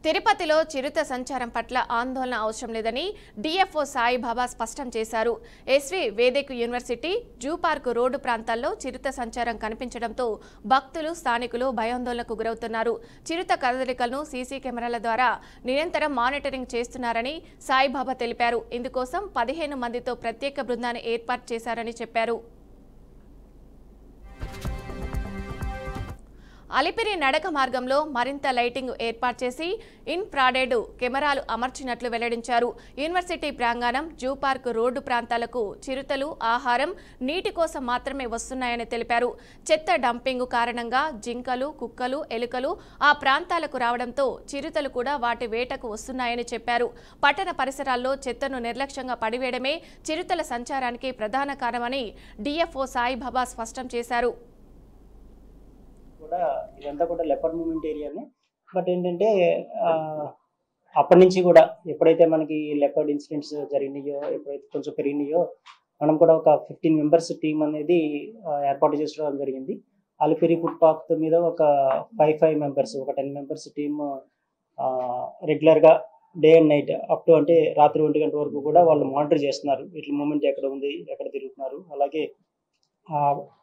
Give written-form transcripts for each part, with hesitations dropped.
తిరుపతిలో చిరుత సంచారం పట్ల ఆందోళన అవసరం లేదని డిఎఫ్ఓ సాయిబాబా స్పష్టం చేశారు. SV Vedic University zoo park road ప్రాంతాల్లో చిరుత సంచారం కనిపించడంతో భక్తులు స్థానికులు భయాందోళనకు గురవుతున్నారు. చిరుత కదలికలను సీసీ కెమెరాల ద్వారా నిరంతరం మానిటరింగ్ చేస్తున్నారని సాయిబాబా తెలిపారు. ఇందుకోసం 15 మందితో ప్రత్యేక బృందాన్ని ఏర్పాటు చేశారని చెప్పారు. అలిపిరి నడక మార్గంలో మరింత లైటింగ్ ఏర్పాటు చేసి ఇన్ఫ్రారెడ్ కెమెరాలు అమర్చినట్లు వెల్లడించారు. యూనివర్సిటీ ప్రాంగణం, జూ పార్క్ రోడ్డు ప్రాంతాలకు చిరుతలు ఆహారం, నీటి కోసం మాత్రమే వస్తున్నాయని తెలిపారు. చెత్త డంపింగ్ కారణంగా జింకలు, కుక్కలు, ఎలుకలు ఆ ప్రాంతాలకు రావడంతో చిరుతలు కూడా వాటి వేటకు వస్తున్నాయని చెప్పారు. పట్టణ పరిసరాల్లో చెత్తను నిర్లక్ష్యంగా పడివేయడమే చిరుతల సంచారానికి ప్రధాన కారణమని డిఎఫ్ఓ సాయిబాబా స్పష్టం చేశారు. ఇదంతా కూడా లెపర్డ్ మూవ్మెంట్ ఏరియానే. బట్ ఏంటంటే అప్పటి నుంచి కూడా ఎప్పుడైతే మనకి లెపర్డ్ ఇన్సిడెంట్స్ జరిగినాయో, ఎప్పుడైతే కొంచెం పెరిగినాయో, మనం కూడా ఒక 15 మెంబర్స్ టీం అనేది ఏర్పాటు చేసుకోవడం జరిగింది. అలిపిరి ఫుట్ పాత్ మీద ఒక 5 మెంబర్స్, ఒక 10 మెంబర్స్ టీమ్ రెగ్యులర్గా day and night up to అంటే రాత్రి 1 గంట వరకు కూడా వాళ్ళు మానిటర్ చేస్తున్నారు. ఇట్లా మూమెంట్ ఎక్కడ ఉంది, ఎక్కడ తిరుగుతున్నారు. అలాగే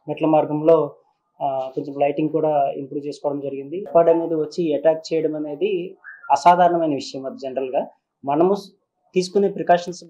మెట్ల మార్గంలో కొంచెం లైటింగ్ కూడా ఇంప్రూవ్ చేసుకోవడం జరిగింది. లెపర్డ్ అనేది వచ్చి అటాక్ చేయడం అనేది అసాధారణమైన విషయం. అది జనరల్గా మనము తీసుకునే ప్రికాషన్స్